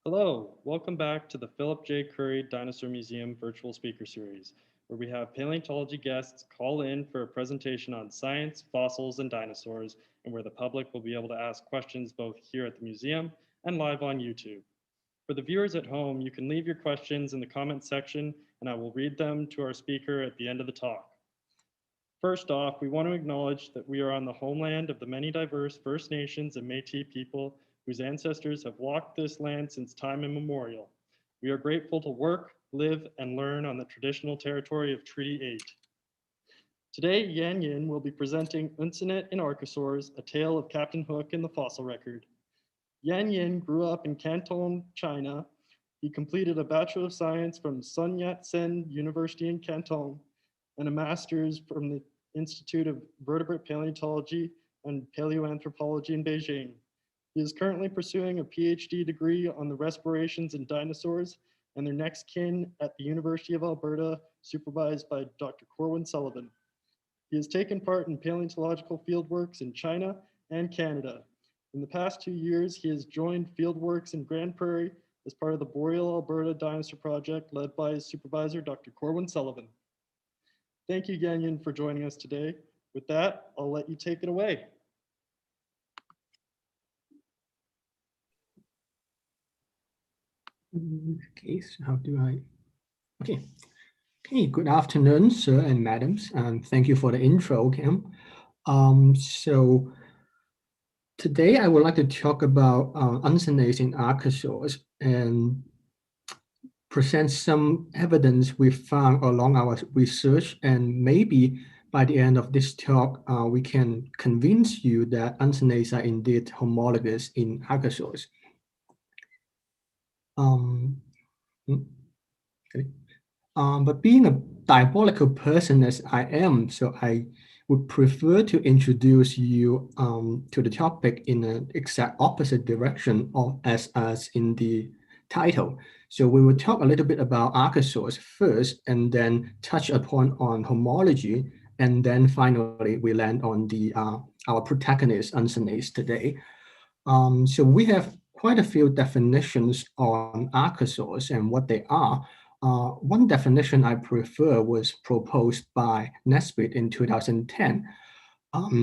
Hello, welcome back to the Philip J. Curry Dinosaur Museum Virtual Speaker Series, where we have paleontology guests call in for a presentation on science, fossils, and dinosaurs, and where the public will be able to ask questions both here at the museum and live on YouTube. For the viewers at home, you can leave your questions in the comments section, and I will read them to our speaker at the end of the talk. First off, we want to acknowledge that we are on the homeland of the many diverse First Nations and Métis people whose ancestors have walked this land since time immemorial. We are grateful to work, live, and learn on the traditional territory of Treaty 8. Today, Yan-yin will be presenting Uncinate and Archosaurs, a tale of Captain Hook in the fossil record. Yan-yin grew up in Canton, China. He completed a Bachelor of Science from Sun Yat-sen University in Canton and a master's from the Institute of Vertebrate Paleontology and Paleoanthropology in Beijing. He is currently pursuing a PhD degree on the respirations in dinosaurs and their next kin at the University of Alberta, supervised by Dr. Corwin Sullivan. He has taken part in paleontological fieldworks in China and Canada. In the past 2 years, he has joined fieldworks in Grand Prairie as part of the Boreal Alberta Dinosaur Project led by his supervisor, Dr. Corwin Sullivan. Thank you, Yan-yin, for joining us today. With that, I'll let you take it away. Okay, so how do I? Okay. Good afternoon, sir and madams, and thank you for the intro, Kim. So today I would like to talk about uncinates in Archosaurs and present some evidence we found along our research, and maybe by the end of this talk, we can convince you that uncinates are indeed homologous in Archosaurs. But being a diabolical person as I am, so I would prefer to introduce you to the topic in an exact opposite direction of as in the title. So we will talk a little bit about Archosaurs first, and then touch upon homology, and then finally we land on the our protagonist uncinates today. So we have quite a few definitions on Archosaurs and what they are. One definition I prefer was proposed by Nesbitt in 2010.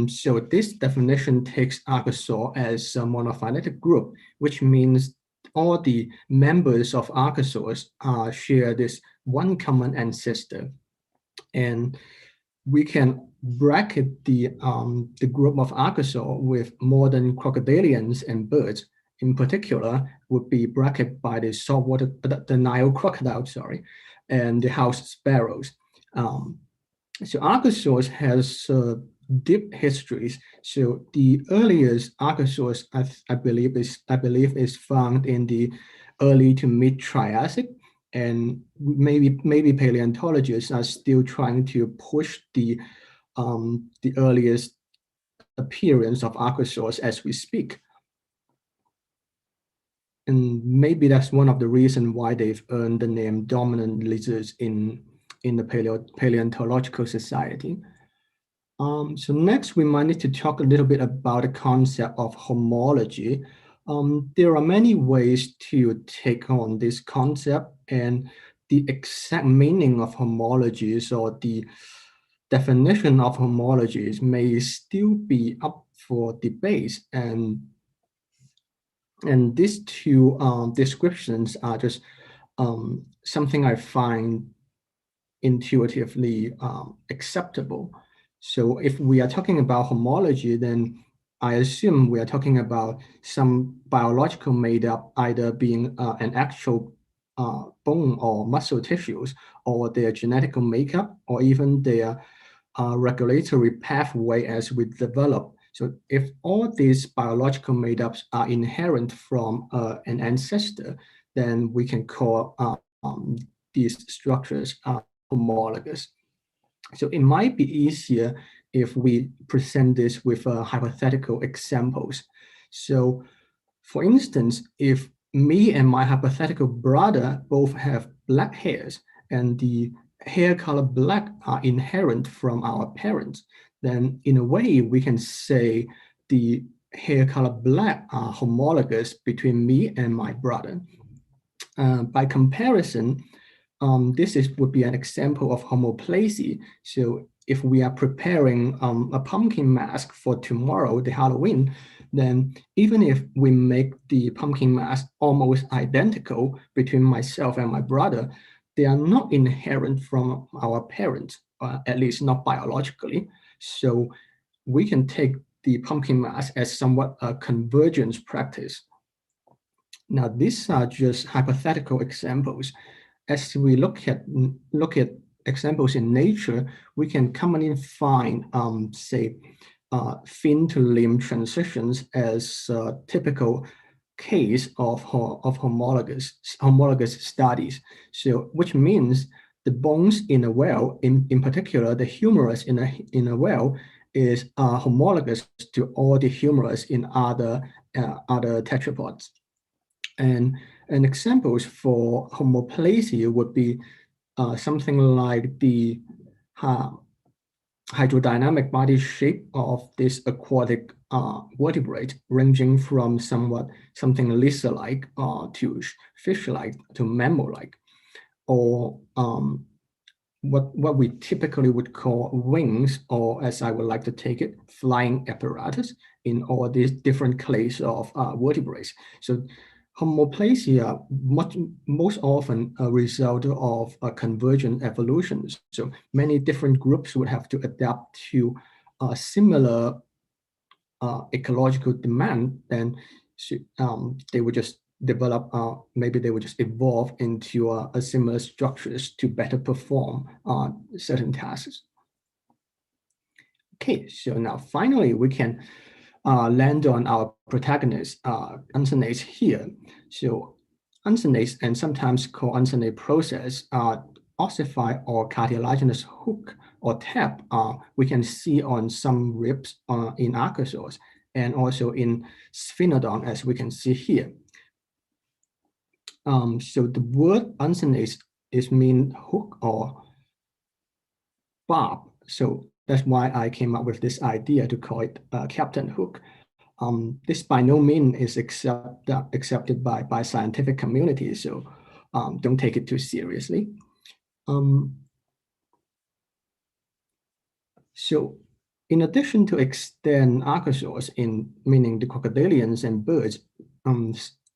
So this definition takes Archosaur as a monophyletic group, which means all the members of Archosaurs share this one common ancestor. And we can bracket the group of Archosaur with modern crocodilians and birds. In particular, would be bracketed by the saltwater, the Nile crocodile, and the house sparrows. So Archosaurs has deep histories. So the earliest Archosaurs, I believe, is found in the early to mid Triassic, and maybe paleontologists are still trying to push the earliest appearance of Archosaurs as we speak. And maybe that's one of the reasons why they've earned the name dominant lizards in the Paleontological Society. So next, we might need to talk a little bit about the concept of homology. There are many ways to take on this concept, and the exact meaning of homologies or the definition of homologies may still be up for debate. And these two descriptions are just something I find intuitively acceptable. So if we are talking about homology, then I assume we are talking about some biological makeup, either being an actual bone or muscle tissues, or their genetic makeup, or even their regulatory pathway as we develop. So if all these biological makeups are inherent from an ancestor, then we can call these structures homologous. So it might be easier if we present this with hypothetical examples. So for instance, if me and my hypothetical brother both have black hairs and the hair color black are inherent from our parents, then in a way we can say the hair color black are homologous between me and my brother. By comparison, this would be an example of homoplasy. So if we are preparing a pumpkin mask for tomorrow, the Halloween, then even if we make the pumpkin mask almost identical between myself and my brother, they are not inherent from our parents, at least not biologically. So we can take the pumpkin mask as somewhat a convergence practice. Now, these are just hypothetical examples. As we look at examples in nature, we can commonly find, say, fin to limb transitions as a typical case of homologous studies. So, which means the bones in a whale, in particular, the humerus in a whale, is homologous to all the humerus in other tetrapods. And examples for homoplasia would be something like the hydrodynamic body shape of this aquatic vertebrate, ranging from something lizard-like to fish-like to mammal-like, or what we typically would call wings, or as I would like to take it, flying apparatus in all these different clades of vertebrates. So homoplasia most often a result of a convergent evolution. So many different groups would have to adapt to a similar ecological demand, then they would just develop, maybe they would just evolve into a similar structures to better perform certain tasks. Okay, so now finally we can land on our protagonist, uncinates here. So uncinates, and sometimes called uncinate process, ossify or cartilaginous hook or tap we can see on some ribs in Archosaurs and also in Sphinodon, as we can see here. So the word uncinate is mean hook or barb. So that's why I came up with this idea to call it Captain Hook. This by no means is accepted by scientific community, so don't take it too seriously. So in addition to extant archosaurs, meaning the crocodilians and birds,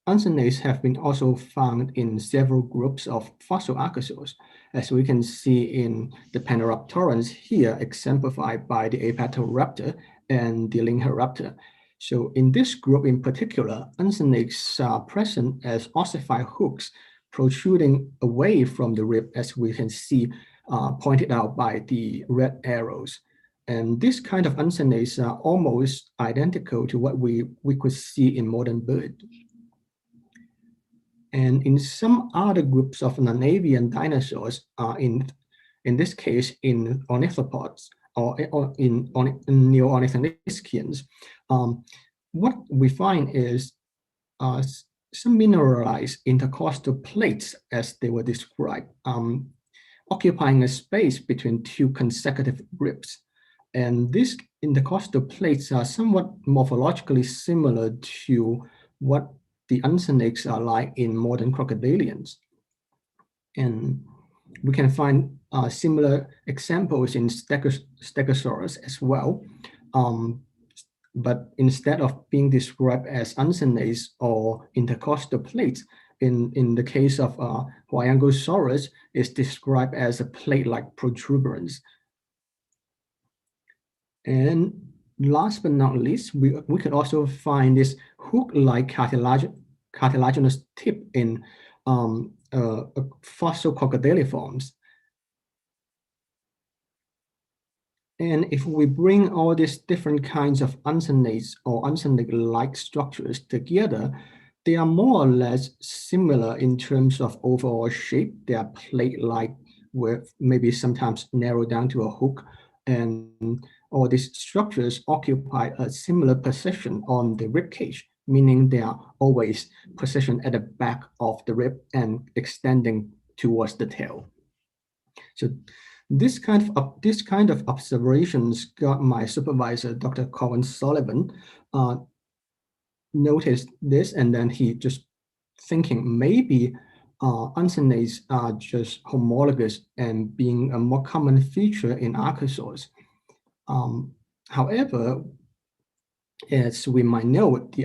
uncinates have been also found in several groups of fossil archosaurs, as we can see in the Panoraptorans here, exemplified by the Apatoraptor and the Lynxoraptor. So in this group in particular, uncinates are present as ossified hooks protruding away from the rib, as we can see pointed out by the red arrows. And this kind of uncinates are almost identical to what we could see in modern birds. And in some other groups of non-avian dinosaurs, in this case in ornithopods or in neo-ornithischians, what we find is some mineralized intercostal plates, as they were described, occupying a space between two consecutive ribs. And these intercostal plates are somewhat morphologically similar to what the uncinates are like in modern crocodilians. And we can find similar examples in Stegosaurus as well. But instead of being described as uncinates or intercostal plates, in the case of Wang is described as a plate-like protuberance. And last but not least, we could also find this hook-like cartilaginous tip in fossil crocodiliforms. And if we bring all these different kinds of uncinates or uncinate-like structures together, they are more or less similar in terms of overall shape. They are plate-like, with maybe sometimes narrowed down to a hook, and all these structures occupy a similar position on the rib cage, meaning they are always positioned at the back of the rib and extending towards the tail. So this kind of observations got my supervisor, Dr. Colin Sullivan, noticed this, and then he just thinking maybe uncinates are just homologous and being a more common feature in archosaurs. However, as we might know, the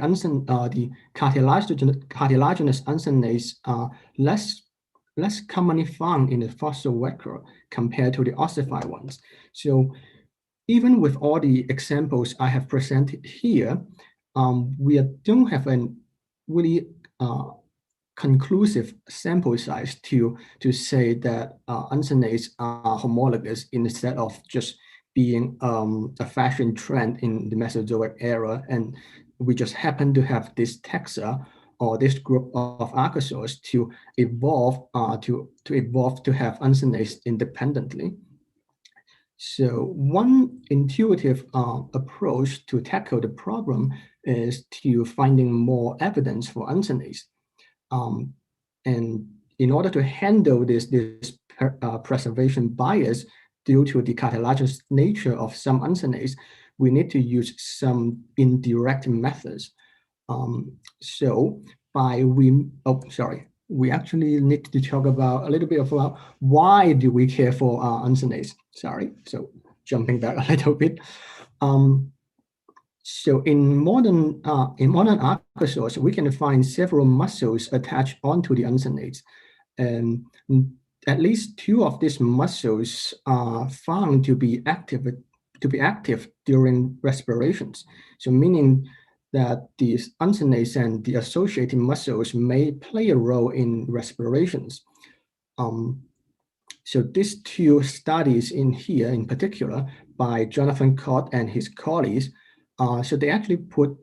cartilaginous uncinates are less commonly found in the fossil record compared to the ossified ones. So even with all the examples I have presented here, we don't have a really conclusive sample size to say that uncinates are homologous instead of just being a fashion trend in the Mesozoic era, and we just happen to have this taxa or this group of archosaurs to evolve to have uncinates independently. So one intuitive approach to tackle the problem is to finding more evidence for uncinates. And in order to handle this preservation bias due to the cartilaginous nature of some uncinates, we need to use some indirect methods. We actually need to talk about a little bit about why do we care for uncinates. So jumping back a little bit. So in modern archosaurs, we can find several muscles attached onto the uncinates, and at least two of these muscles are found to be active during respirations. So meaning that these uncinates and the associated muscles may play a role in respirations. So these two studies in here, in particular, by Jonathan Cott and his colleagues, so they actually put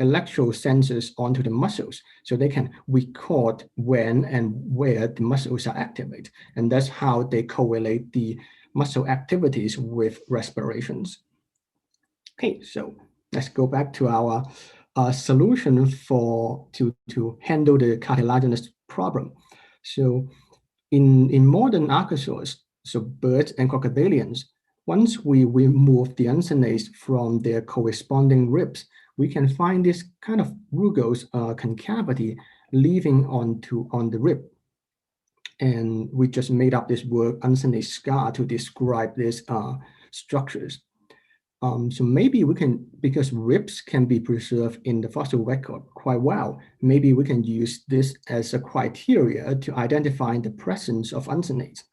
electro sensors onto the muscles, so they can record when and where the muscles are activated, and that's how they correlate the muscle activities with respirations. Okay, so let's go back to our solution to handle the cartilaginous problem. So in modern archosaurs, so birds and crocodilians, once we remove the uncinates from their corresponding ribs, we can find this kind of rugose concavity leaving on the rib. And we just made up this word uncinate scar to describe these structures. So maybe we can, because ribs can be preserved in the fossil record quite well, maybe we can use this as a criteria to identify the presence of uncinates.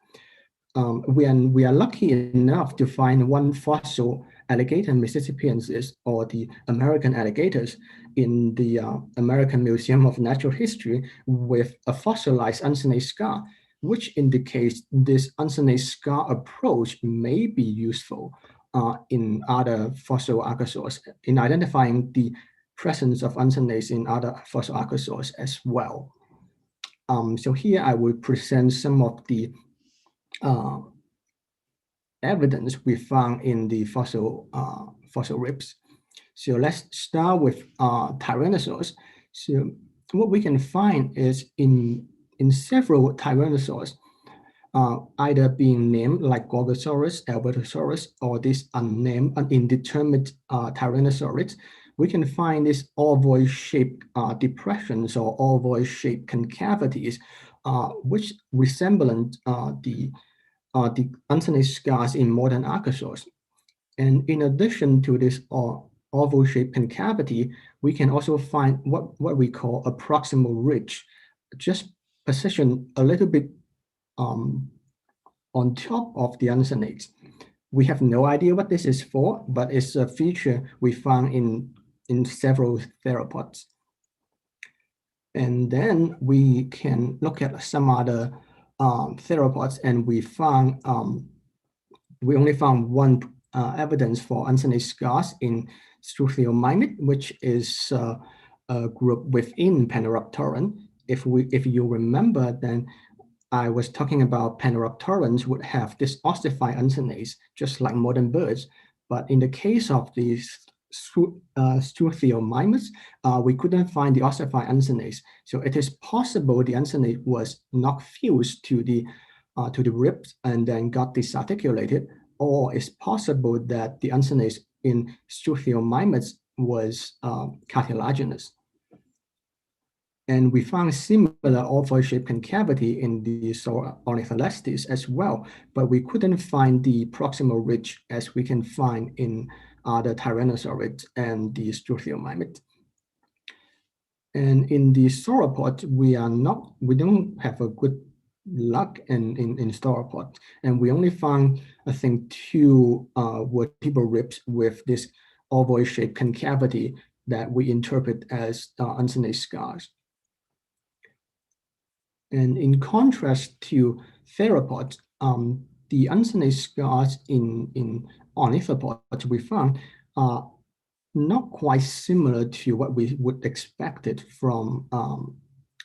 We are lucky enough to find one fossil alligator Mississippiensis, or the American alligators, in the American Museum of Natural History with a fossilized uncinate scar, which indicates this uncinate scar approach may be useful in other fossil archosaurs, in identifying the presence of uncinates in other fossil archosaurs as well. So here I will present some of the evidence we found in the fossil ribs. So let's start with tyrannosaurs. So what we can find is in several tyrannosaurs, either being named like Gorgosaurus, Albertosaurus, or this unnamed, indeterminate Tyrannosaurids, we can find these ovoid-shaped depressions or ovoid-shaped concavities, which resemble the uncinate scars in modern archosaurs. And in addition to this oval-shaped concavity, we can also find what we call a proximal ridge, just positioned a little bit on top of the uncinates. We have no idea what this is for, but it's a feature we found in several theropods. And then we can look at some other theropods, and we only found one evidence for uncinate scars in Struthiomimus, which is a group within Paneropteran. If you remember, then I was talking about Paneropterans would have this ossified uncinates, just like modern birds. But in the case of these Struthiomimus, we couldn't find the ossified uncinates. So it is possible the uncinate was not fused to the ribs and then got disarticulated, or it's possible that the uncinates in Struthiomimus was cartilaginous. And we found similar ovoid-shaped concavity in the Ornitholestes as well, but we couldn't find the proximal ridge as we can find in other tyrannosaurids and the struthiomimetes. And in the sauropods, we don't have a good luck in sauropods, and we only found, I think, 2 vertebral ribs with this ovoid-shaped concavity that we interpret as uncinate scars. And in contrast to theropods, the uncinate scars in ornithopods we found are not quite similar to what we would expect it from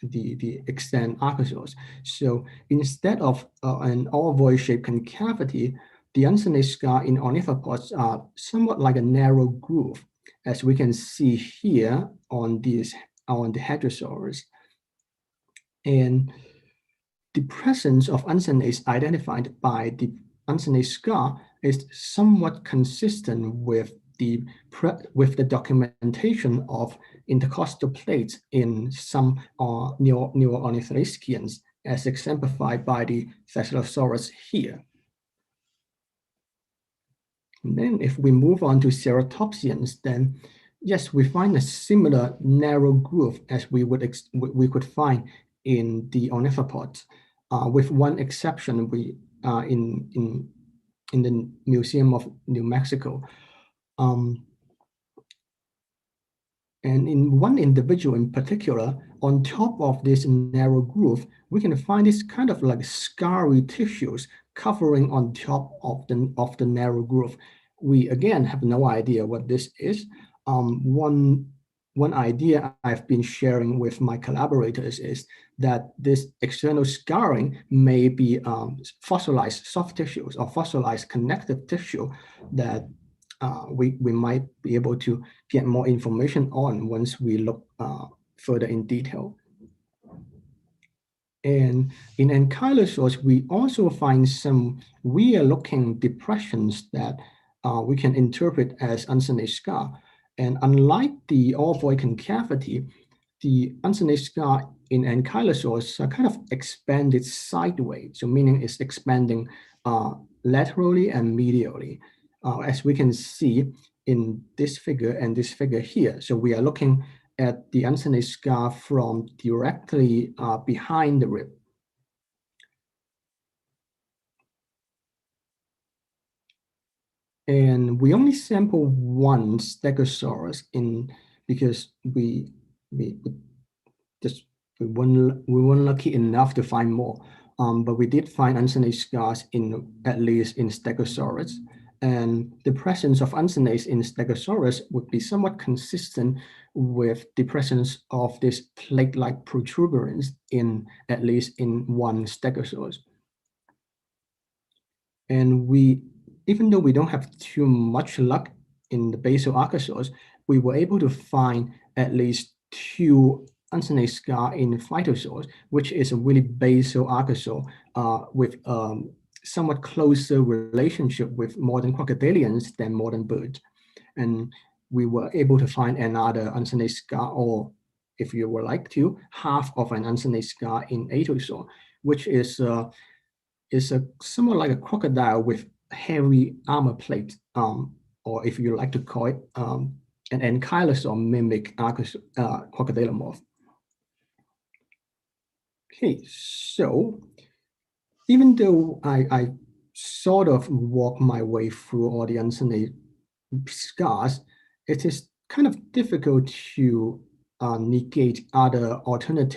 the extant Archosaurs. So instead of an ovoid-shaped concavity, the uncinate scar in ornithopods are somewhat like a narrow groove, as we can see here on the Hadrosaurs. And the presence of uncinates identified by the uncinate scar is somewhat consistent with the documentation of intercostal plates in some Neo-Ornithischians, as exemplified by the Thescelosaurus here. And then if we move on to Ceratopsians, then yes, we find a similar narrow groove as we could find in the ornithopods, with one exception in the Museum of New Mexico. And in one individual in particular, on top of this narrow groove, we can find this kind of like scarry tissues covering on top of the narrow groove. We again have no idea what this is. One idea I've been sharing with my collaborators is that this external scarring may be fossilized soft tissues or fossilized connective tissue that we might be able to get more information on once we look further in detail. And in ankylosaurs, we also find some weird-looking depressions that we can interpret as uncinate scar. And unlike the ovoid concavity, the uncinate scar in ankylosaurs are kind of expanded sideways, so meaning it's expanding laterally and medially, as we can see in this figure and this figure here. So we are looking at the uncinate scar from directly behind the rib. And we only sample one Stegosaurus because we weren't lucky enough to find more. But we did find uncinate scars at least in Stegosaurus. And the presence of uncinates in Stegosaurus would be somewhat consistent with the presence of this plate-like protuberance at least in one Stegosaurus. And even though we don't have too much luck in the basal Archosaurs, we were able to find at least 2 uncinate scar in Phytosaurs, which is a really basal Archosaur with somewhat closer relationship with modern crocodilians than modern birds. And we were able to find another uncinate scar, or if you would like to, half of an uncinate scar in Attosaur, which is somewhat like a crocodile with heavy armor plate, or if you like to call it, an ankylosaur mimic crocodilomorph. Okay, so even though I sort of walk my way through all the uncinate scars, it is kind of difficult to negate other alternate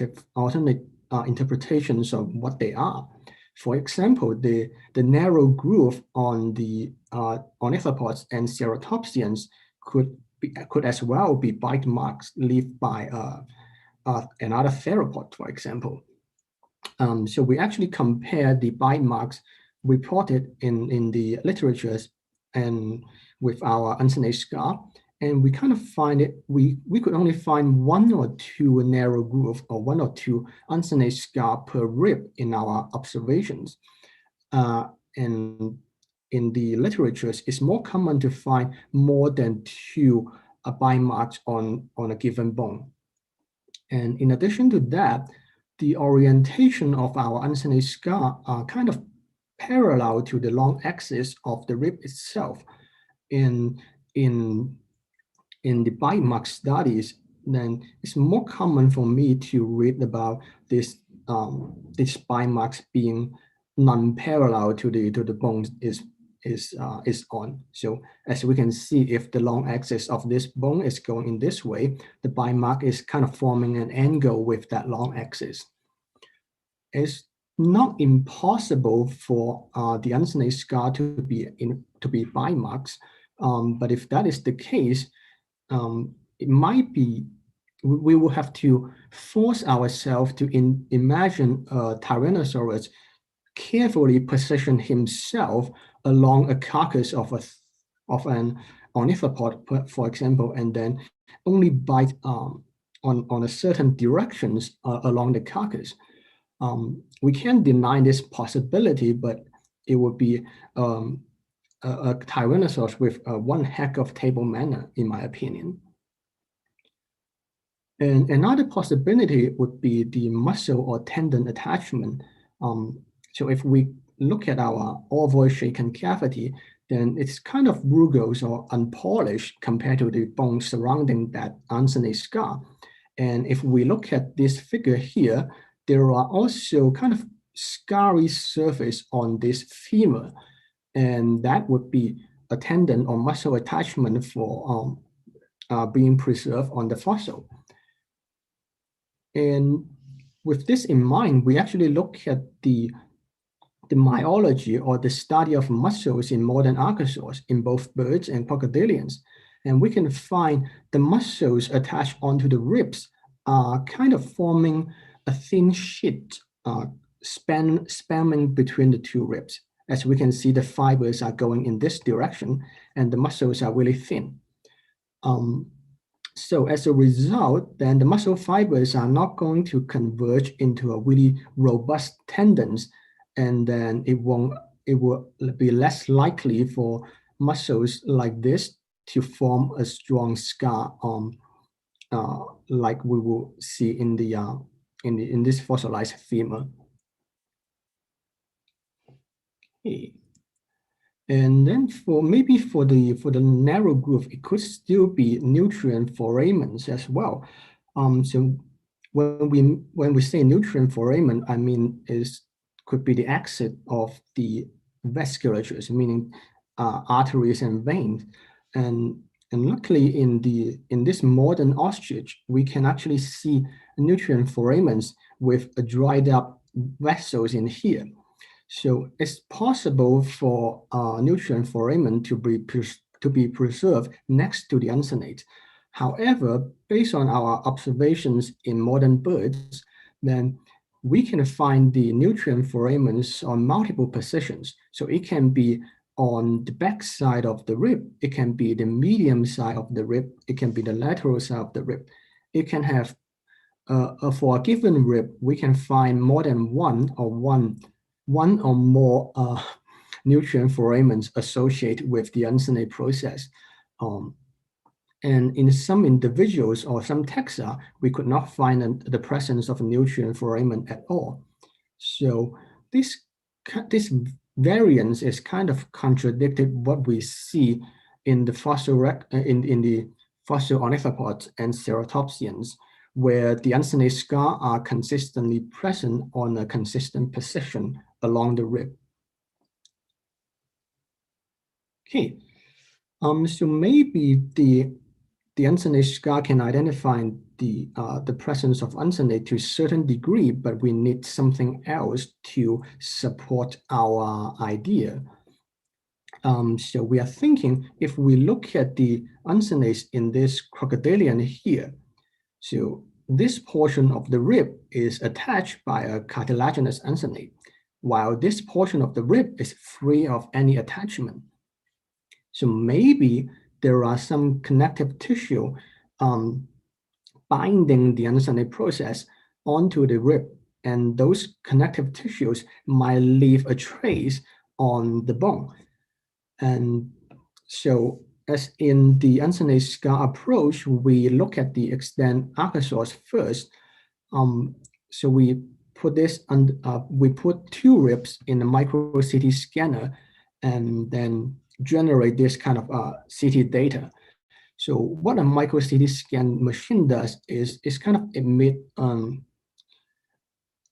interpretations of what they are. For example, the narrow groove on the ornithopods and ceratopsians could as well be bite marks left by another theropod, for example. So we actually compare the bite marks reported in the literatures and with our uncinate scar, and we kind of find it, we could only find 1 or 2 narrow groove or 1 or 2 uncinate scar per rib in our observations. And in the literatures, it's more common to find more than 2 bite marks on a given bone. And in addition to that, the orientation of our uncinate scar are kind of parallel to the long axis of the rib itself. In the bite mark studies, then it's more common for me to read about this bite marks being non-parallel to the bones is on. So as we can see, if the long axis of this bone is going in this way, the bite mark is kind of forming an angle with that long axis. It's not impossible for the uncinate scar to be bite marks, but if that is the case, it might be we will have to force ourselves to imagine a Tyrannosaurus carefully position himself along a carcass of an ornithopod, for example, and then only bite on a certain directions along the carcass. We can't deny this possibility, but it would be a Tyrannosaurus with one heck of table manner, in my opinion. And another possibility would be the muscle or tendon attachment. So if we look at our ovoid shaken cavity, then it's kind of rugose or unpolished compared to the bone surrounding that uncinate scar. And if we look at this figure here, there are also kind of scarry surface on this femur, and that would be a tendon or muscle attachment for being preserved on the fossil. And with this in mind, we actually look at the myology or the study of muscles in modern archosaurs in both birds and crocodilians. And we can find the muscles attached onto the ribs are kind of forming a thin sheet spanning between the two ribs. As we can see, the fibers are going in this direction and the muscles are really thin. So as a result, then the muscle fibers are not going to converge into a really robust tendons, and then it will be less likely for muscles like this to form a strong scar, like we will see in this fossilized femur. Okay. And then for the narrow groove, it could still be nutrient foramens as well. So when we say nutrient foramen, I mean could be the exit of the vasculatures, meaning arteries and veins. And luckily in this modern ostrich, we can actually see nutrient foramens with a dried up vessels in here. So it's possible for nutrient foramen to be preserved next to the uncinate. However, based on our observations in modern birds, then we can find the nutrient foramens on multiple positions. So it can be on the back side of the rib, it can be the medium side of the rib, it can be the lateral side of the rib. It can have, for a given rib, we can find more than one or more nutrient foramens associated with the uncinate process. And in some individuals or some taxa, we could not find the presence of a nutrient foramen at all. So this variance is kind of contradicted what we see in the fossil in the fossil ornithopods and ceratopsians, where the uncinate scar are consistently present on a consistent position along the rib. Okay, so maybe the uncinate scar can identify the presence of uncinate to a certain degree, but we need something else to support our idea. So we are thinking if we look at the uncinates in this crocodilian here, so this portion of the rib is attached by a cartilaginous uncinate, while this portion of the rib is free of any attachment. So maybe there are some connective tissue binding the uncinate process onto the rib, and those connective tissues might leave a trace on the bone. And so as in the uncinate scar approach, we look at the extant Archosaurs first. So we put this we put 2 ribs in a micro CT scanner and then generate this kind of CT data. So what a micro CT scan machine does is kind of emit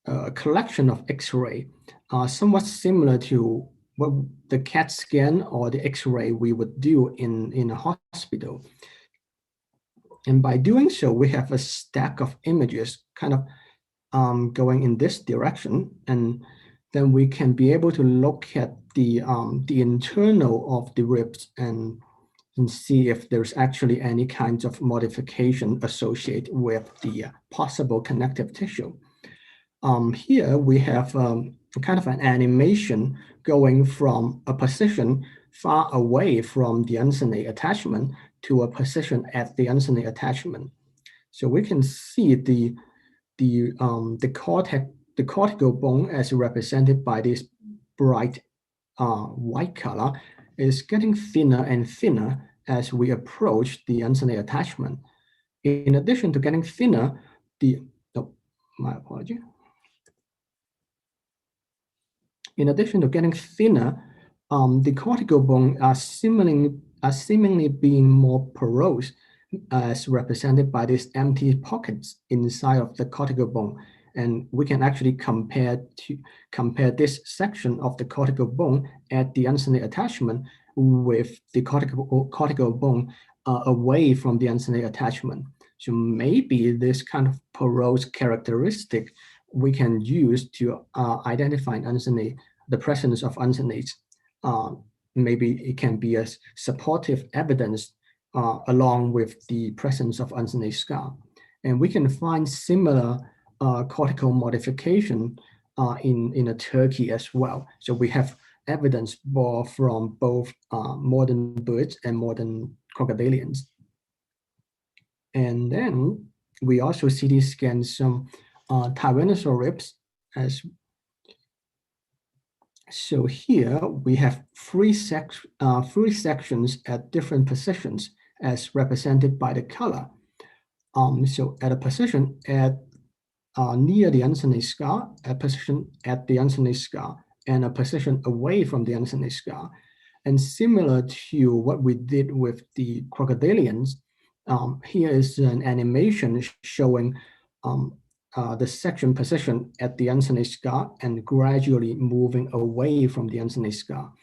a collection of X-ray, somewhat similar to what the CAT scan or the X-ray we would do in a hospital. And by doing so, we have a stack of images kind of going in this direction, and then we can be able to look at the internal of the ribs and see if there's actually any kinds of modification associated with the possible connective tissue. Here we have kind of an animation going from a position far away from the uncinate attachment to a position at the uncinate attachment. So we can see the cortical bone, as represented by this bright white color, is getting thinner and thinner as we approach the uncinate attachment. In addition to getting thinner, my apology. In addition to getting thinner, the cortical bone are seemingly being more porous, as represented by these empty pockets inside of the cortical bone. And we can actually compare this section of the cortical bone at the uncinate attachment with the cortical bone away from the uncinate attachment. So maybe this kind of porous characteristic we can use to identify the presence of uncinates. Maybe it can be a supportive evidence along with the presence of uncinate scar. And we can find similar cortical modification in a turkey as well. So we have evidence from both modern birds and modern crocodilians. And then we also CT scan some tyrannosaur ribs. So here we have three sections at different positions as represented by the color. So at a position near the uncinate scar, a position at the uncinate scar, and a position away from the uncinate scar. And similar to what we did with the crocodilians, here is an animation showing the section position at the uncinate scar and gradually moving away from the uncinate scar.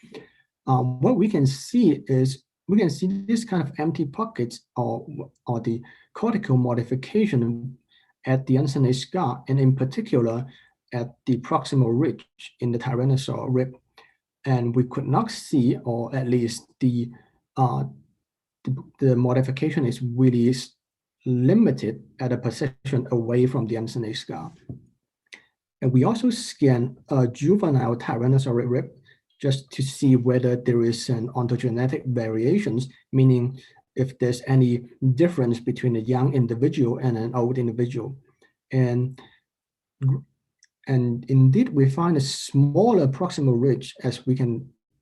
What we can see is this kind of empty pockets or the cortical modification at the uncinate scar, and in particular at the proximal ridge in the tyrannosaur rib. And we could not see, or at least the modification is really limited at a position away from the uncinate scar. And we also scan a juvenile tyrannosaur rib just to see whether there is an ontogenetic variations, meaning if there's any difference between a young individual and an old individual. And indeed, we find a smaller proximal ridge as we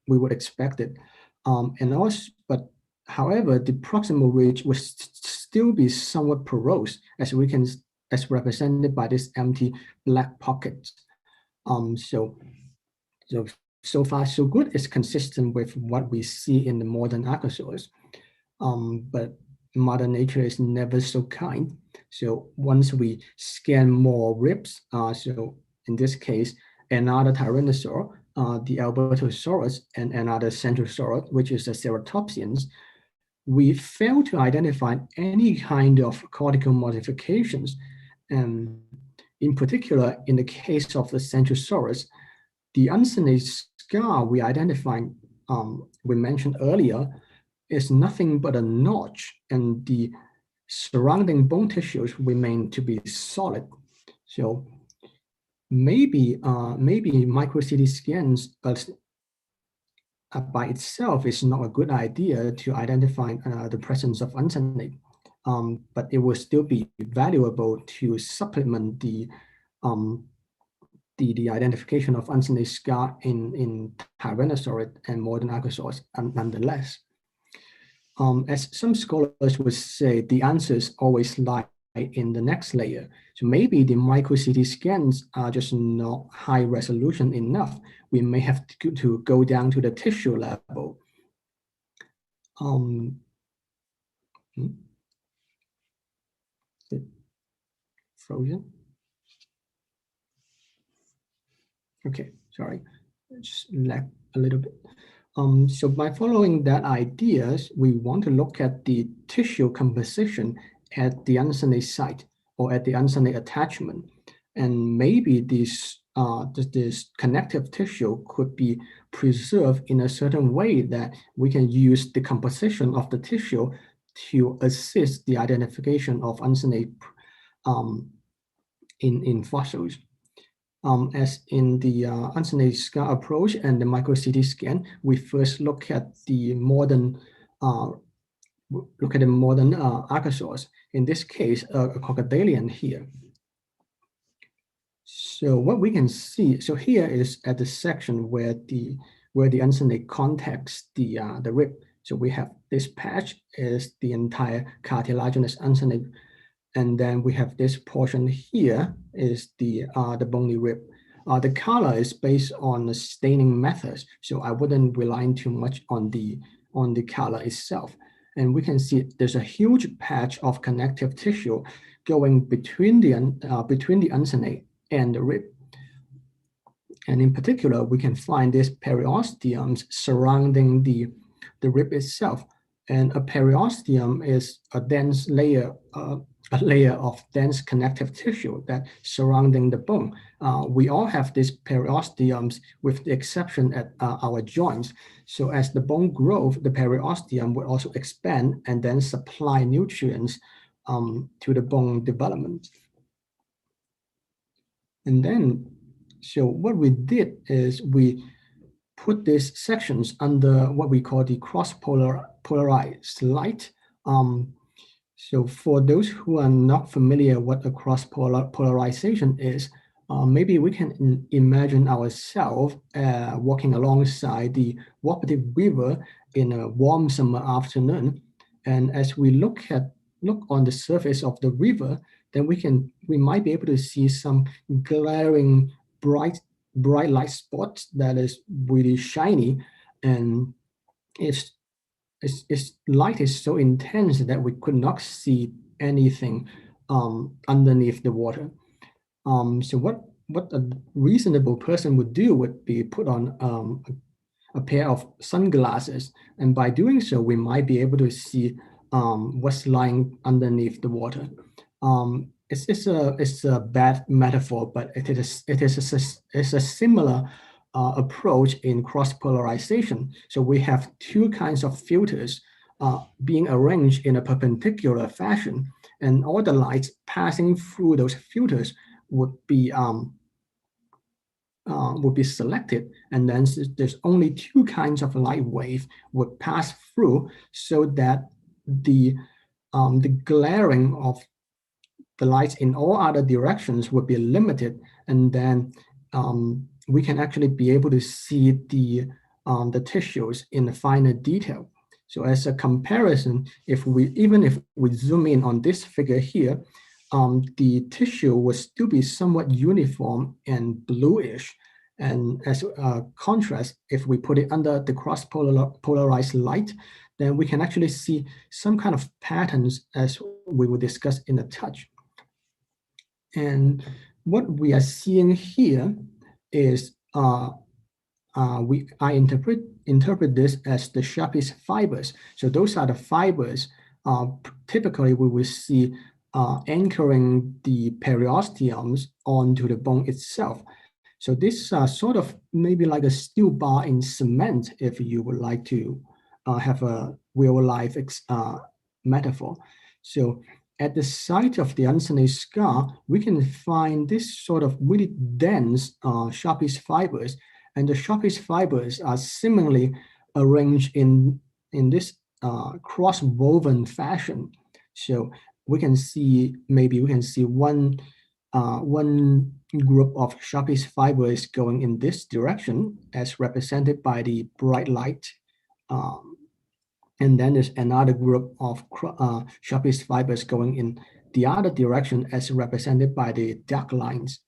would expect it. But however, the proximal ridge would still be somewhat porous, as represented by this empty black pocket. So far so good. It's consistent with what we see in the modern Archosaurs. But Mother Nature is never so kind. So once we scan more ribs, so in this case, another tyrannosaur, the Albertosaurus, and another Centrosaurus, which is the ceratopsians, we fail to identify any kind of cortical modifications. And in particular, in the case of the Centrosaurus, the uncinate scar we identified, we mentioned earlier, is nothing but a notch, and the surrounding bone tissues remain to be solid. So maybe micro CT scans by itself is not a good idea to identify the presence of uncinate, but it will still be valuable to supplement the identification of uncinate scar in Tyrannosaurus and modern Archosaurs nonetheless. As some scholars would say, the answers always lie in the next layer. So maybe the micro CT scans are just not high resolution enough. We may have to go down to the tissue level. Frozen. Okay, sorry, just lag a little bit. So by following that ideas, we want to look at the tissue composition at the uncinate site or at the uncinate attachment. And maybe this connective tissue could be preserved in a certain way that we can use the composition of the tissue to assist the identification of uncinate in fossils. As in the uncinate scar approach and the micro CT scan, we first look at the modern Archosaurs. In this case, a crocodilian here. So what we can see, so here is at the section where the uncinate contacts the rib. So we have this patch is the entire cartilaginous uncinate. And then we have this portion here is the bony rib. The color is based on the staining methods, so I wouldn't rely too much on the color itself. And we can see there's a huge patch of connective tissue going between the uncinate and the rib. And in particular, we can find these periosteums surrounding the rib itself. And a periosteum is a dense layer, a layer of dense connective tissue that surrounding the bone. We all have these periosteums with the exception at our joints. So as the bone grows, the periosteum will also expand and then supply nutrients to the bone development. And then, so what we did is we put these sections under what we call the cross-polarized light. So for those who are not familiar what a cross-polarization is, maybe we can imagine ourselves walking alongside the Wapiti River in a warm summer afternoon. And as we look on the surface of the river, then we might be able to see some glaring bright light spots that is really shiny, and its light is so intense that we could not see anything underneath the water. So what a reasonable person would do would be put on a pair of sunglasses, and by doing so, we might be able to see what's lying underneath the water. It's a bad metaphor, but it's a similar approach in cross-polarization. So we have two kinds of filters being arranged in a perpendicular fashion, and all the lights passing through those filters would be selected, and then there's only two kinds of light wave would pass through, so that the glaring of the lights in all other directions would be limited, and then we can actually be able to see the tissues in a finer detail. So as a comparison, even if we zoom in on this figure here, the tissue will still be somewhat uniform and bluish. And as a contrast, if we put it under the cross-polarized light, then we can actually see some kind of patterns as we will discuss in a touch. And what we are seeing here is I interpret this as the Sharpie's fibers. So those are the fibers typically we will see anchoring the periosteums onto the bone itself. So this sort of maybe like a steel bar in cement, if you would like to have a real life metaphor. So at the site of the uncinate scar, we can find this sort of really dense Sharpie's fibers, and the Sharpie's fibers are similarly arranged in this cross-woven fashion. So we can see one group of Sharpie's fibers going in this direction, as represented by the bright light And then there's another group of Sharpies fibers going in the other direction as represented by the dark lines.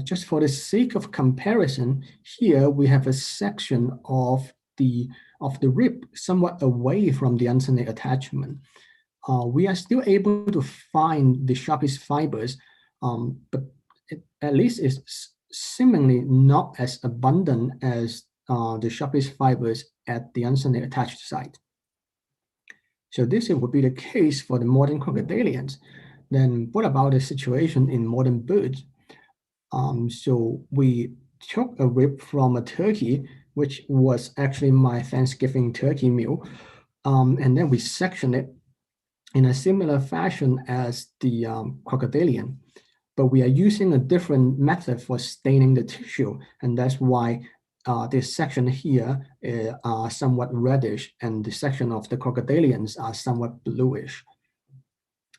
Just for the sake of comparison, here we have a section of the rib somewhat away from the uncinate attachment. We are still able to find the Sharpies fibers, but at least it's seemingly not as abundant as the Sharpies fibers at the uncinate attached site. So this would be the case for the modern crocodilians. Then what about the situation in modern birds? So we took a rib from a turkey, which was actually my Thanksgiving turkey meal, and then we sectioned it in a similar fashion as the crocodilian. But we are using a different method for staining the tissue, and that's why this section here are somewhat reddish, and the section of the crocodilians are somewhat bluish.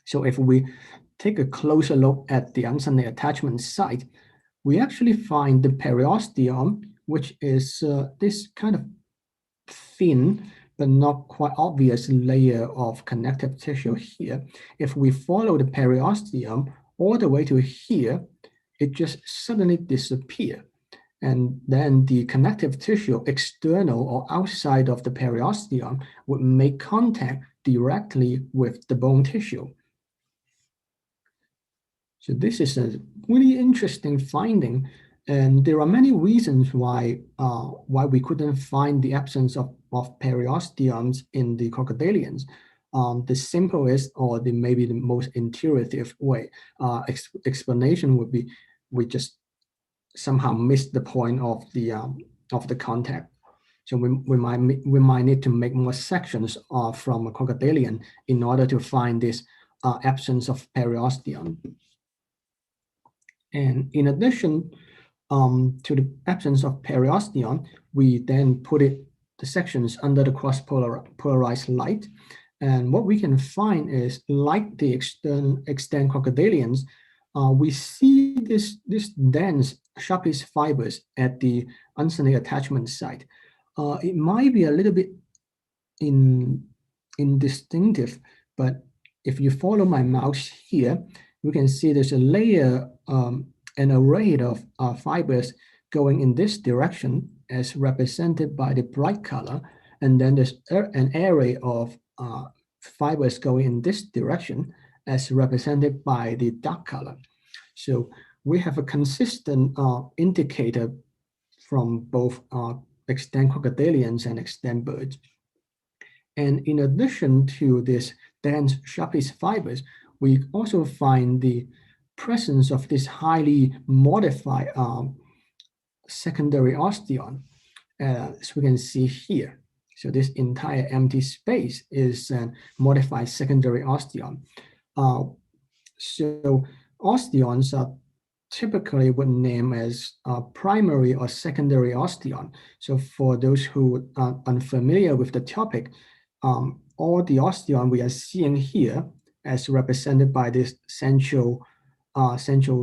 So if we take a closer look at the uncinate attachment site, we actually find the periosteum, which is this kind of thin but not quite obvious layer of connective tissue here. If we follow the periosteum all the way to here, it just suddenly disappears. And then the connective tissue, external or outside of the periosteum, would make contact directly with the bone tissue. So this is a really interesting finding, and there are many reasons why we couldn't find the absence of periosteums in the crocodilians. The simplest or maybe the most intuitive way explanation would be we just somehow missed the point of the contact. So we might need to make more sections from a crocodilian in order to find this absence of periosteum. And in addition to the absence of periosteum, we then put the sections under the cross-polarized light. And what we can find is, like the extant crocodilians, we see this dense Sharpies fibers at the uncinate attachment site. It might be a little bit indistinctive, but if you follow my mouse here, you can see there's a layer, an array of fibers going in this direction as represented by the bright color, and then there's an array of fibers going in this direction as represented by the dark color. So we have a consistent indicator from both extant crocodilians and extant birds. And in addition to this dense Sharpies fibers, we also find the presence of this highly modified secondary osteon, as we can see here. So this entire empty space is a modified secondary osteon. So osteons are typically would name as primary or secondary osteon. So for those who are unfamiliar with the topic, all the osteon we are seeing here as represented by this central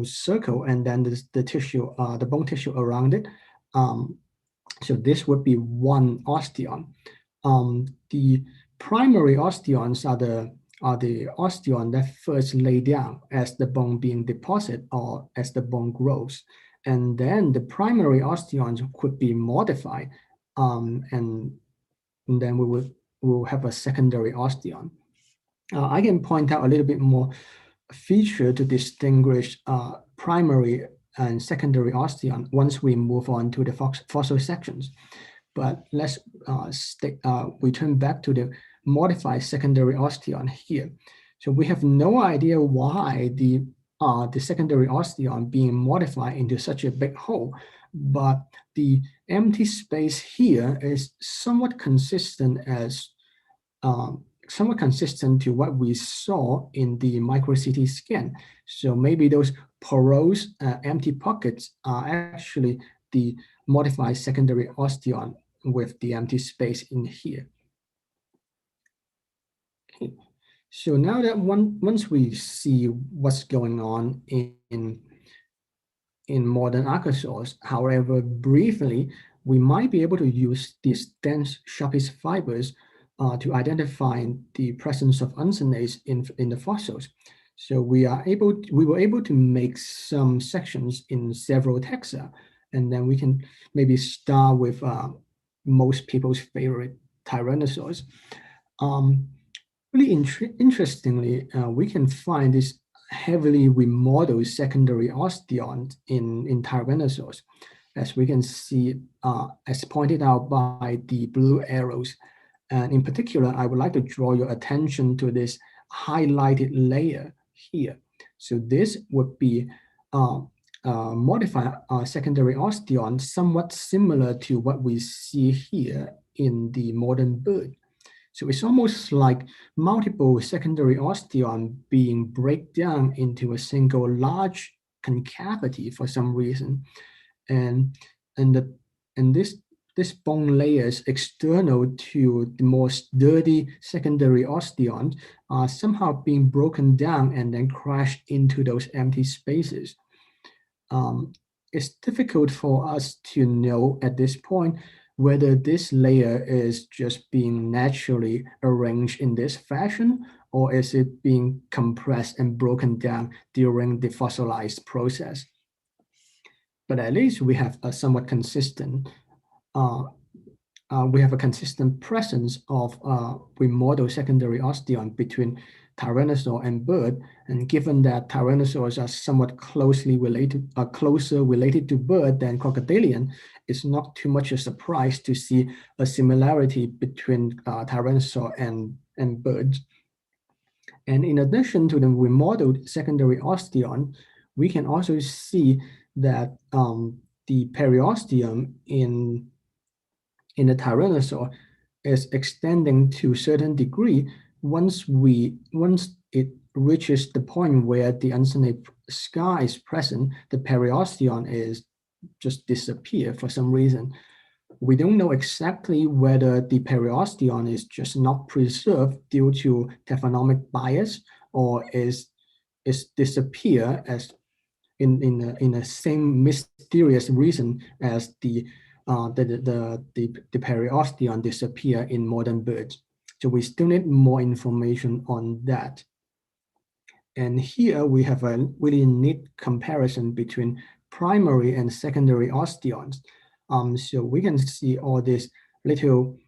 circle, and then the tissue, the bone tissue around it. So this would be one osteon. The primary osteons are the osteon that first lay down as the bone being deposited or as the bone grows. And then the primary osteons could be modified, and then we will have a secondary osteon. I can point out a little bit more feature to distinguish primary and secondary osteon once we move on to the fossil sections. But let's return back to the modified secondary osteon here. So we have no idea why the secondary osteon being modified into such a big hole, but the empty space here is somewhat consistent to what we saw in the micro CT scan. So maybe those porous empty pockets are actually the modified secondary osteon with the empty space in here. Okay. So now that once we see what's going on in modern Archosaurs, however, briefly, we might be able to use these dense Sharpies fibers to identify the presence of uncinates in the fossils. So we were able to make some sections in several taxa, and then we can maybe start with most people's favorite tyrannosaurs. Really interestingly, we can find this heavily remodeled secondary osteon in tyrannosaurs, as we can see, as pointed out by the blue arrows. And in particular, I would like to draw your attention to this highlighted layer here. So this would be modified secondary osteon, somewhat similar to what we see here in the modern bird. So it's almost like multiple secondary osteon being break down into a single large concavity for some reason. And this bone layers external to the more sturdy secondary osteons are somehow being broken down and then crash into those empty spaces. It's difficult for us to know at this point whether this layer is just being naturally arranged in this fashion, or is it being compressed and broken down during the fossilized process. But at least we have a somewhat consistent presence of remodeled secondary osteon between tyrannosaur and bird. And given that tyrannosaurs are somewhat closer related to bird than crocodilian, it's not too much a surprise to see a similarity between tyrannosaur and birds. And in addition to the remodeled secondary osteon, we can also see that the periosteum in the tyrannosaur is extending to a certain degree once it reaches the point where the uncinate scar is present, the periosteum is just disappear for some reason. We don't know exactly whether the periosteum is just not preserved due to taphonomic bias, or is disappear as in a same mysterious reason as the periosteum disappear in modern birds. So we still need more information on that. And here we have a really neat comparison between primary and secondary osteons. So we can see all these little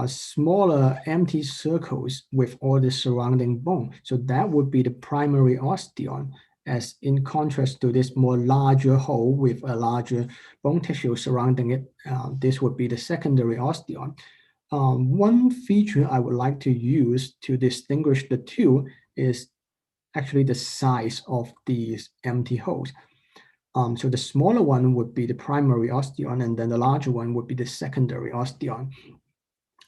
smaller empty circles with all the surrounding bone. So that would be the primary osteon, as in contrast to this more larger hole with a larger bone tissue surrounding it. This would be the secondary osteon. One feature I would like to use to distinguish the two is actually the size of these empty holes. So the smaller one would be the primary osteon, and then the larger one would be the secondary osteon.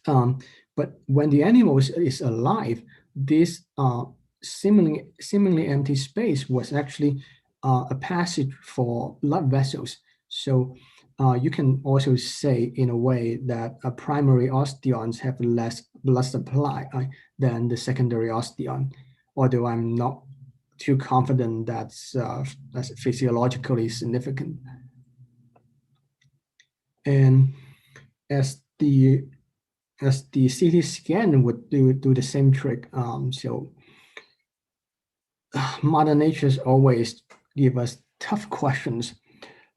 But when the animal is alive, this seemingly empty space was actually a passage for blood vessels. So you can also say in a way that primary osteons have less blood supply than the secondary osteon, although I'm not too confident that's physiologically significant. And as the CT scan would do the same trick, so Mother Nature's always give us tough questions.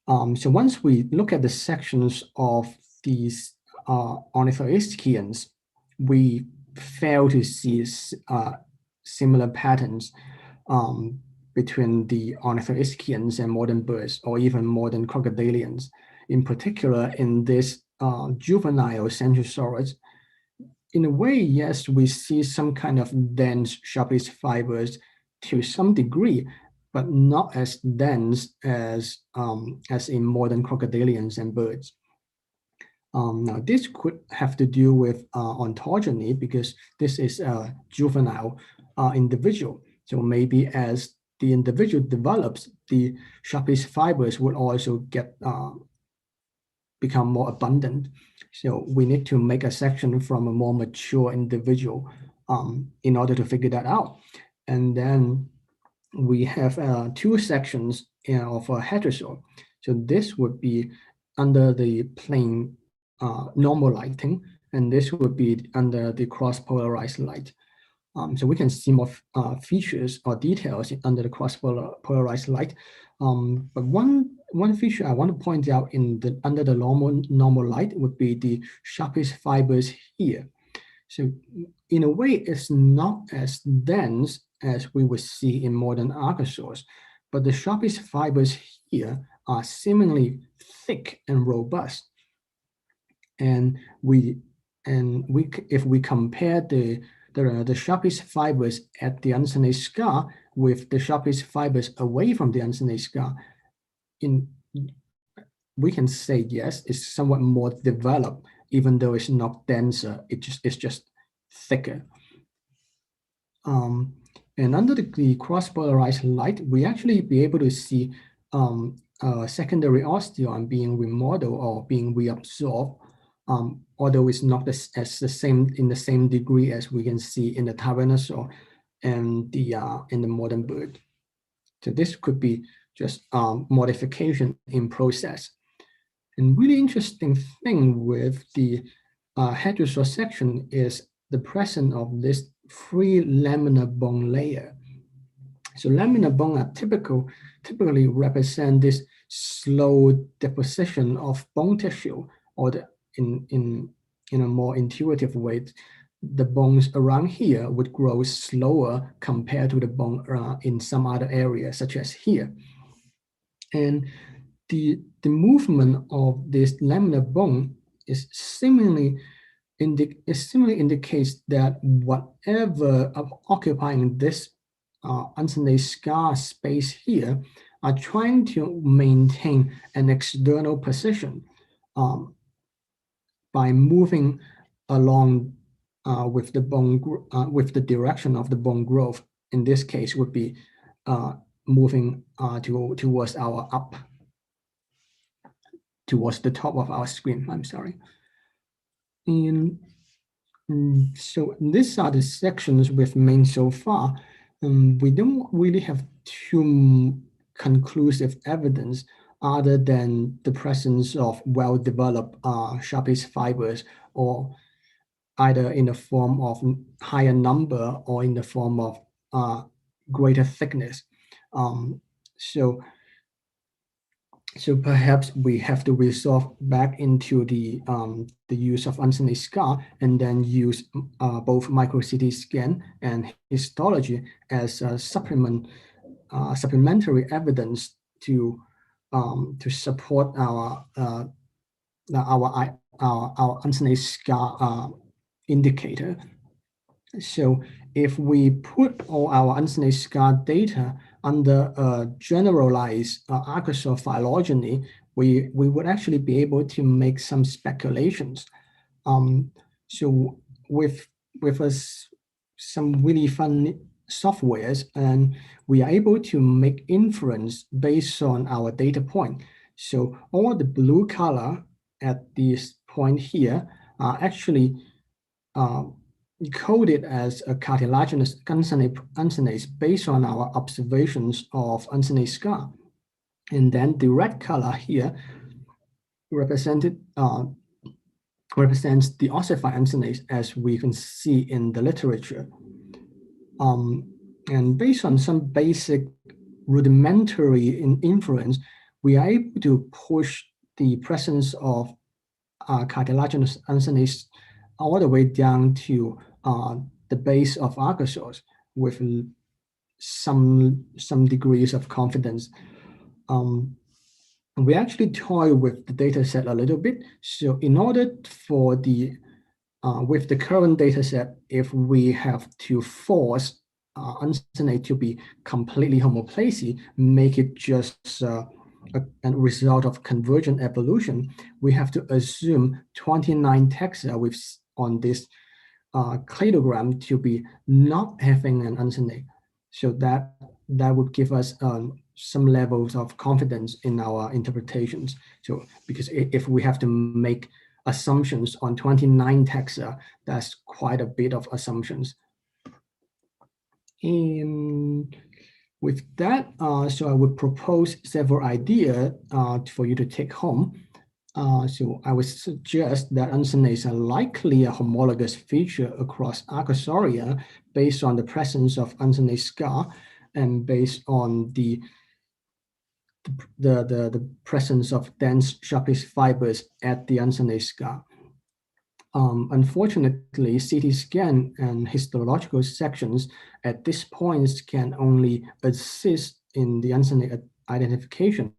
So once we look at the sections of these ornithoischians, we fail to see similar patterns between the ornithoischians and modern birds, or even modern crocodilians. In particular, in this juvenile Centrosaurus, in a way, yes, we see some kind of dense Sharpey's fibers to some degree, but not as dense as in modern crocodilians and birds. Now, this could have to do with ontogeny, because this is a juvenile individual. So maybe as the individual develops, the Sharpey's fibers would also become more abundant. So we need to make a section from a more mature individual in order to figure that out. And then we have two sections of a heterosaur. So this would be under the plane normal lighting, and this would be under the cross-polarized light. So we can see more features or details under the cross-polarized light. But one feature I want to point out under the normal light would be the sharpest fibers here. So in a way, it's not as dense as we would see in modern Archosaurs, but the sharpest fibers here are seemingly thick and robust. And if we compare the sharpest fibers at the uncinate scar with the sharpest fibers away from the uncinate scar, we can say yes, it's somewhat more developed, even though it's not denser. It's just thicker. And under the cross-polarized light, we actually be able to see secondary osteon being remodeled or being reabsorbed, although it's not in the same degree as we can see in the tyrannosaur and in the modern bird. So this could be just modification in process. And really interesting thing with the hadrosaur section is the presence of this free laminar bone layer. So laminar bone are typically represent this slow deposition of bone tissue, or in a more intuitive way, the bones around here would grow slower compared to the bone in some other areas, such as here. And the movement of this laminar bone is seemingly indicates that whatever occupying this uncinate scar space here are trying to maintain an external position by moving along with the bone with the direction of the bone growth. In this case, would be moving towards our up, towards the top of our screen. I'm sorry. And so these are the sections we've made so far. We don't really have too conclusive evidence other than the presence of well-developed sharpest fibers, or either in the form of higher number or in the form of greater thickness. So perhaps we have to resolve back into the use of uncinate scar, and then use both micro CT scan and histology as a supplementary evidence to support our uncinate scar indicator. So if we put all our uncinate scar data under a generalized Archosaur phylogeny, we would actually be able to make some speculations. So with some really fun softwares, and we are able to make inference based on our data point. So all the blue color at this point here are actually coded as a cartilaginous uncinates based on our observations of uncinate scar. And then the red color here represents the ossified uncinates, as we can see in the literature. And based on some basic rudimentary inference, we are able to push the presence of cartilaginous uncinates all the way down to the base of Archosaurs with some degrees of confidence. We actually toy with the data set a little bit. So in order for with the current data set, if we have to force uncinate to be completely homoplasy, make it just a result of convergent evolution, we have to assume 29 taxa on this cladogram to be not having an uncinate. So that would give us some levels of confidence in our interpretations. So because if we have to make assumptions on 29 taxa, that's quite a bit of assumptions. And with that, so I would propose several ideas for you to take home. So I would suggest that uncinates are likely a homologous feature across Archosauria based on the presence of uncinate scar and based on the presence of dense sharpish fibers at the uncinate scar. Unfortunately, CT scan and histological sections at this point can only assist in the uncinate identification,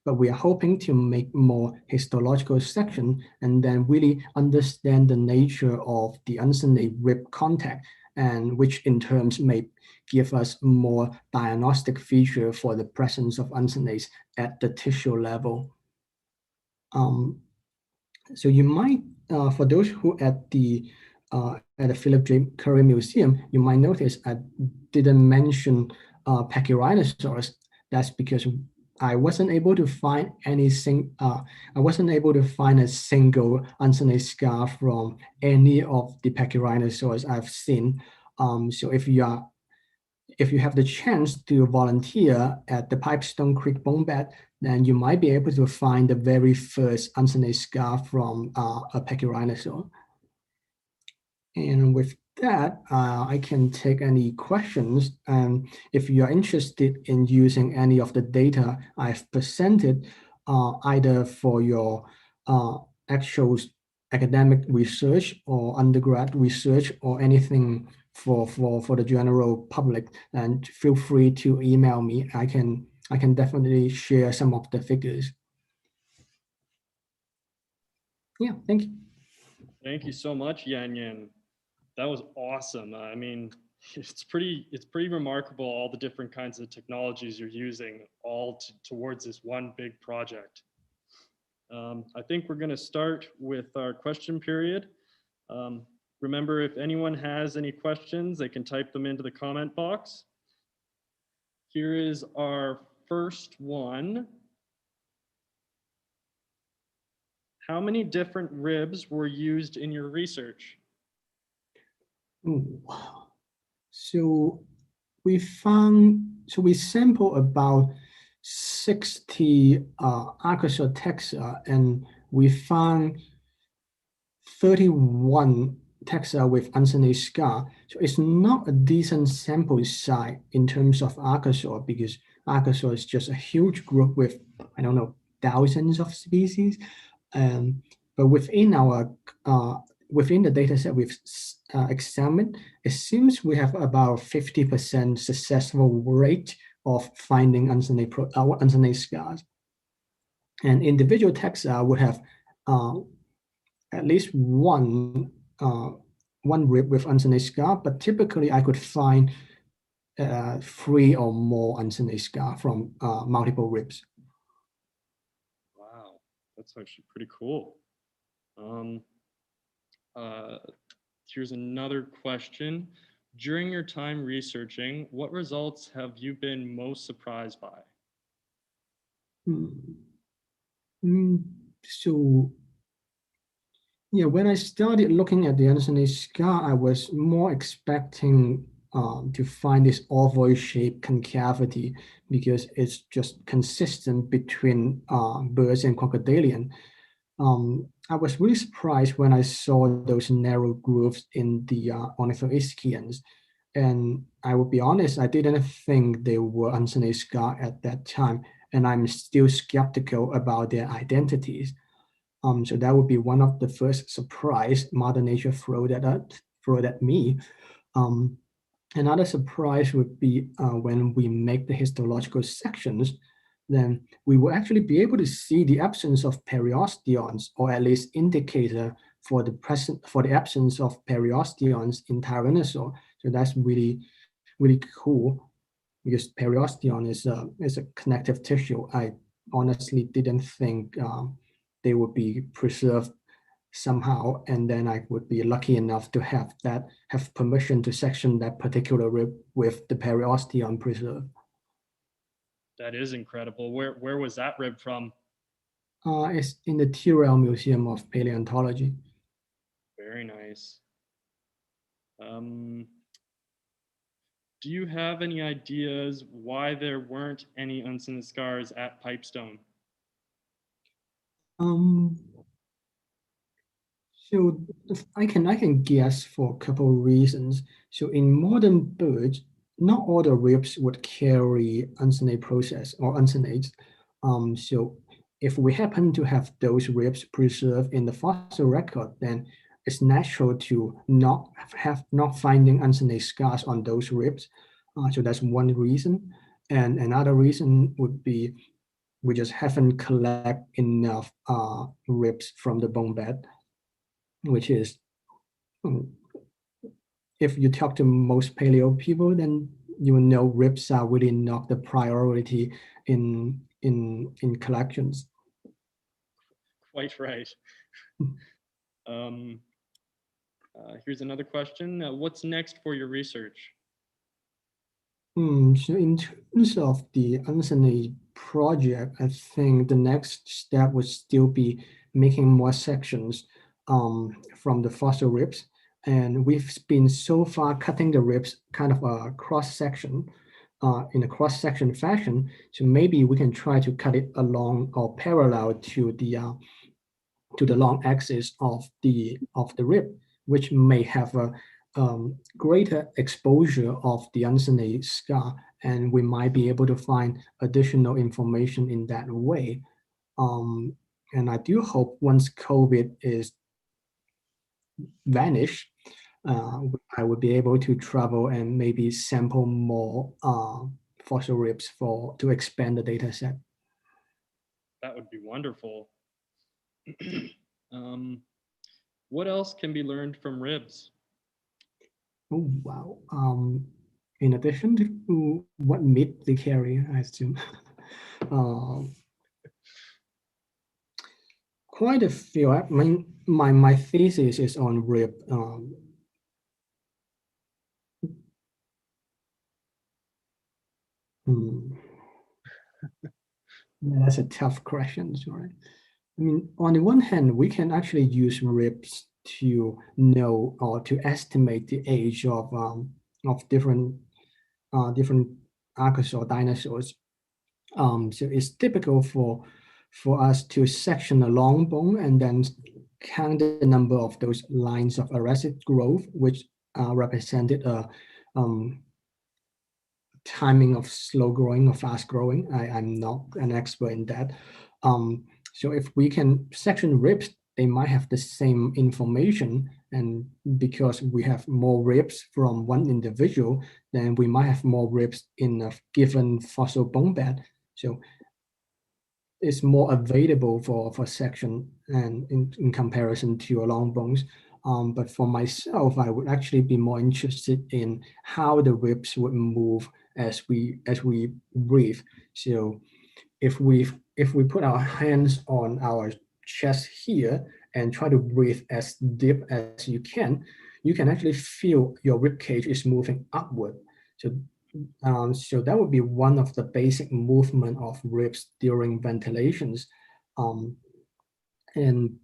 but we are hoping to make more histological section and then really understand the nature of the uncinate rib contact, and which in terms may give us more diagnostic feature for the presence of uncinates at the tissue level. So you might, for those who at the Philip J. Curry Museum, you might notice I didn't mention Pachyrhinosaurs. That's because I wasn't able to find I wasn't able to find a single uncinate scar from any of the Pachyrhinosaurs I've seen. So if you have the chance to volunteer at the Pipestone Creek bone bed, then you might be able to find the very first uncinate scar from a Pachyrhinosaur. And with that, I can take any questions. And if you are interested in using any of the data I've presented, either for your actual academic research or undergrad research or anything for the general public, and feel free to email me. I can definitely share some of the figures. Yeah, thank you. Thank you so much, Yan-yin. That was awesome. I mean, it's pretty remarkable all the different kinds of technologies you're using all towards this one big project. I think we're going to start with our question period. Um, remember, if anyone has any questions, they can type them into the comment box. Here is our first one. How many different ribs were used in your research? Ooh. So we sample about 60 Archosaur taxa, and we found 31 taxa with uncinate scar. So it's not a decent sample size in terms of Archosaur, because Archosaur is just a huge group with, I don't know, thousands of species. But within the data set we've examined, it seems we have about 50% successful rate of finding uncinate scars. And individual taxa would have at least one rib with uncinate scar, but typically I could find 3 or more uncinate scar from multiple ribs. Wow, that's actually pretty cool. Here's another question. During your time researching, what results have you been most surprised by? So yeah, when I started looking at the uncinate scar, I was more expecting to find this ovoid-shaped concavity, because it's just consistent between birds and crocodilian. I was really surprised when I saw those narrow grooves in the ornithoischians. And I will be honest, I didn't think they were uncinate scar at that time, and I'm still skeptical about their identities. So that would be one of the first surprise Mother Nature throw at me. Another surprise would be when we make the histological sections, then we will actually be able to see the absence of periostions, or at least indicator for the absence of periostions in Tyrannosaur. So that's really, really cool, because periostion is a connective tissue. I honestly didn't think they would be preserved somehow, and then I would be lucky enough to have permission to section that particular rib with the periostion preserved. That is incredible. Where was that rib from? It's in the Tyrrell Museum of Paleontology. Very nice. Do you have any ideas why there weren't any uncinate scars at Pipestone? Um, so I can guess for a couple of reasons. So in modern birds, not all the ribs would carry uncinate process or uncinates. So if we happen to have those ribs preserved in the fossil record, then it's natural to not finding uncinate scars on those ribs. So that's one reason. And another reason would be we just haven't collect enough ribs from the bone bed, which is mm, if you talk to most paleo people, then you will know ribs are really not the priority in collections. Quite right. Um, Here's another question. What's next for your research? So in terms of the Uncinate project, I think the next step would still be making more sections from the fossil ribs. And we've been so far cutting the ribs kind of a cross section in a cross section fashion. So maybe we can try to cut it along or parallel to the long axis of the rib, which may have a greater exposure of the uncinate scar, and we might be able to find additional information in that way. Um, and I do hope once COVID is vanished, I would be able to travel and maybe sample more fossil ribs to expand the data set. That would be wonderful. um, what else can be learned from ribs? Oh, wow. In addition to what meat they carry, I assume, uh, quite a few. I mean, my thesis is on rib. Hmm, yeah, that's a tough question, sorry. I mean, on the one hand, we can actually use ribs to know or to estimate the age of different Archosaur dinosaurs. So it's typical for us to section a long bone and then count the number of those lines of arrested growth, which represented a um, timing of slow growing or fast growing. I'm not an expert in that. So if we can section ribs, they might have the same information. And because we have more ribs from one individual, then we might have more ribs in a given fossil bone bed. So it's more available for section and in comparison to your long bones. But for myself, I would actually be more interested in how the ribs would move as we breathe. So if we put our hands on our chest here and try to breathe as deep as you can actually feel your rib cage is moving upward. So so that would be one of the basic movement of ribs during ventilations. Um, and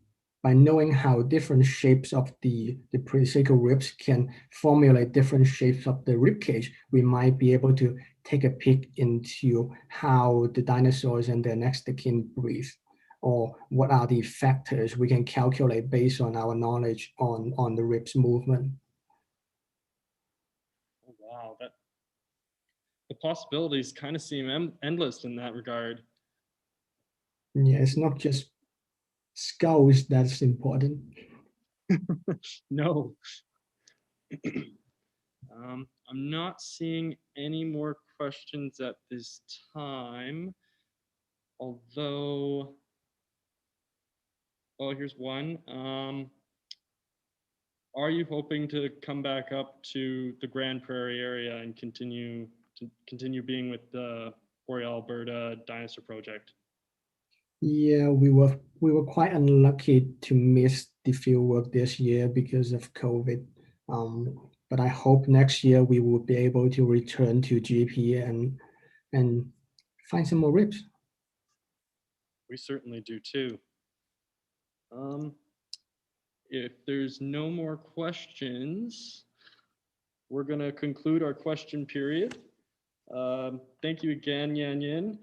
by knowing how different shapes of the presacral ribs can formulate different shapes of the rib cage, we might be able to take a peek into how the dinosaurs and their next of kin breathe, or what are the factors we can calculate based on our knowledge on the ribs movement. Oh, wow, that the possibilities kind of seem endless in that regard. Yeah, it's not just skulls that's important. No, I'm not seeing any more questions at this time. Although, oh, here's one. Are you hoping to come back up to the Grand Prairie area and continue being with the Boreal Alberta Dinosaur Project? Yeah, we were quite unlucky to miss the field work this year because of COVID. But I hope next year we will be able to return to GP and find some more ribs. We certainly do too. Um, if there's no more questions, we're going to conclude our question period. Thank you again, Yan-yin.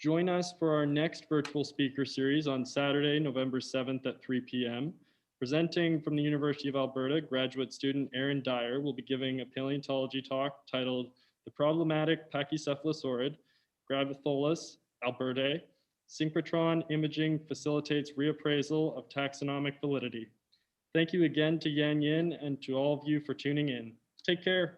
Join us for our next virtual speaker series on Saturday, November 7th at 3 p.m. Presenting from the University of Alberta, graduate student Aaron Dyer will be giving a paleontology talk titled The Problematic Pachycephalosaurid, Gravitholus albertae. Synchrotron imaging facilitates reappraisal of taxonomic validity. Thank you again to Yan-yin and to all of you for tuning in. Take care.